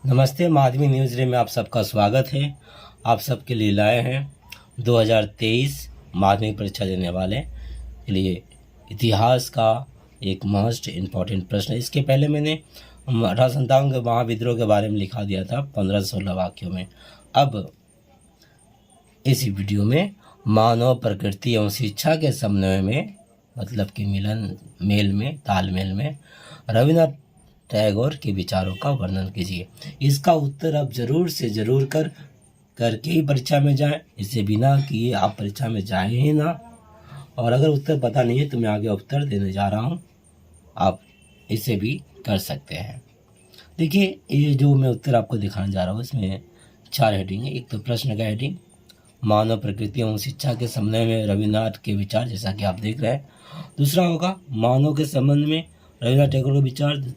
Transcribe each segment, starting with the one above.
नमस्ते, माधवी न्यूज़ रे में आप सबका स्वागत है। आप सबके लिए लाए हैं 2023 माध्यमिक परीक्षा देने वाले के लिए इतिहास का एक मोस्ट इम्पॉर्टेंट प्रश्न। इसके पहले मैंने 1857 के महाविद्रोह के बारे में लिखा दिया था 15-16 वाक्यों में। अब इस वीडियो में मानव प्रकृति एवं शिक्षा के समन्वय में, मतलब कि मेल में, तालमेल में रविन्द्रनाथ टैगोर के विचारों का वर्णन कीजिए। इसका उत्तर आप जरूर से जरूर करके ही परीक्षा में जाएं। इसे बिना किए आप परीक्षा में जाएं ही ना। और अगर उत्तर पता नहीं है तो मैं आगे उत्तर देने जा रहा हूं, आप इसे भी कर सकते हैं। देखिए, ये जो मैं उत्तर आपको दिखाने जा रहा हूँ इसमें 4 हेडिंग है। एक तो प्रश्न का हेडिंग, मानव प्रकृति एवं शिक्षा के समन्वय में रविन्द्रनाथ के विचार, जैसा कि आप देख रहे हैं। दूसरा होगा मानव के संबंध में रविन्द्रनाथ टैगोर के विचार।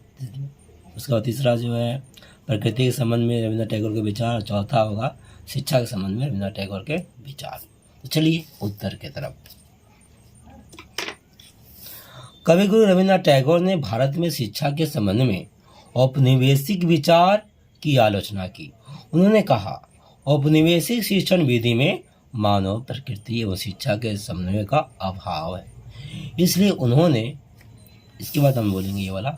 उसका बाद तीसरा जो है प्रकृति के संबंध में रविन्द्रनाथ टैगोर के विचार। और चौथा होगा शिक्षा के संबंध में रविन्द्रनाथ टैगोर के विचार। तो चलिए उत्तर की तरफ। कविगुरु रविन्द्रनाथ टैगोर ने भारत में शिक्षा के संबंध में औपनिवेशिक विचार की आलोचना की। उन्होंने कहा, औपनिवेशिक शिक्षण विधि में मानव प्रकृति एवं शिक्षा के समन्वय का अभाव है। इसलिए उन्होंने, इसके बाद हम बोलेंगे ये वाला,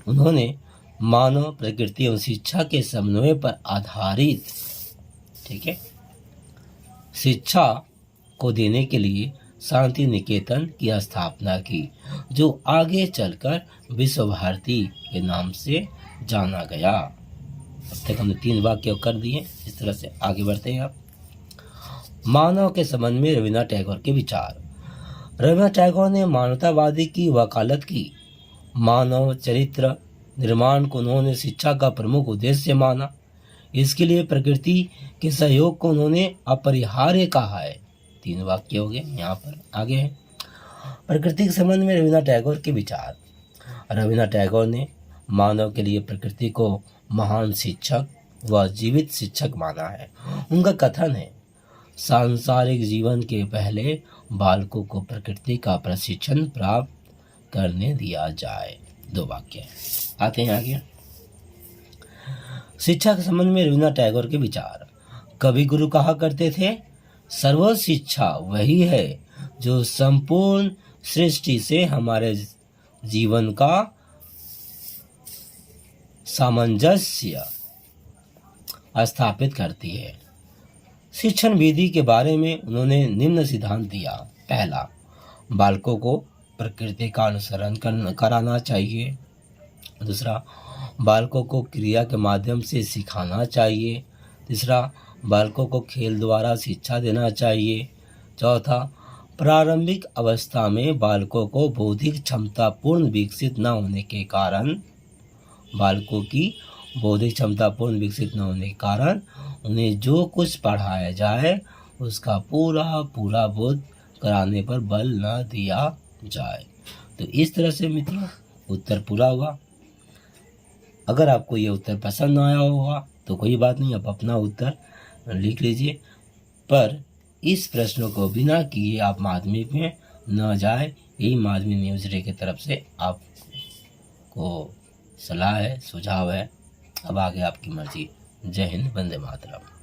उन्होंने मानव प्रकृति एवं शिक्षा के समन्वय पर आधारित, ठीक है, शिक्षा को देने के लिए शांति निकेतन की स्थापना की, जो आगे चलकर विश्व भारती के नाम से जाना गया। अब तक हमने 3 वाक्य कर दिए। इस तरह से आगे बढ़ते हैं आप। मानव के संबंध में रविन्द्रनाथ टैगोर के विचार। रविन्द्रनाथ टैगोर ने मानवतावादी की वकालत की। मानव चरित्र निर्माण को उन्होंने शिक्षा का प्रमुख उद्देश्य माना। इसके लिए प्रकृति के सहयोग को उन्होंने अपरिहार्य कहा है। 3 वाक्य हो गए। यहाँ पर आगे है प्रकृति के संबंध में रविन्द्रनाथ टैगोर के विचार। रविन्द्रनाथ टैगोर ने मानव के लिए प्रकृति को महान शिक्षक व जीवित शिक्षक माना है। उनका कथन है, सांसारिक जीवन के पहले बालकों को प्रकृति का प्रशिक्षण प्राप्त करने दिया जाए। 2 वाक्य आते हैं आगे। शिक्षा के संबंध में रविन्द्रनाथ टैगोर के विचार। कवि गुरु कहा करते थे, सर्वोच्च शिक्षा वही है जो संपूर्ण सृष्टि से हमारे जीवन का सामंजस्य स्थापित करती है। शिक्षण विधि के बारे में उन्होंने निम्न सिद्धांत दिया। पहला, बालकों को प्रकृति का अनुसरण कराना चाहिए। दूसरा, बालकों को क्रिया के माध्यम से सिखाना चाहिए। तीसरा, बालकों को खेल द्वारा शिक्षा देना चाहिए। चौथा, प्रारंभिक अवस्था में बालकों को बौद्धिक क्षमता पूर्ण विकसित न होने के कारण उन्हें जो कुछ पढ़ाया जाए उसका पूरा बोध कराने पर बल न दिया जाए। तो इस तरह से मित्रों उत्तर पूरा हुआ। अगर आपको ये उत्तर पसंद आया होगा तो कोई बात नहीं, आप अपना उत्तर लिख लीजिए। पर इस प्रश्नों को बिना किए आप माध्यमिक में न जाए, यही माध्यमिक न्यूज़ रे की तरफ से आपको सलाह है, सुझाव है। अब आगे आपकी मर्जी। जय हिंद, वंदे मातरम।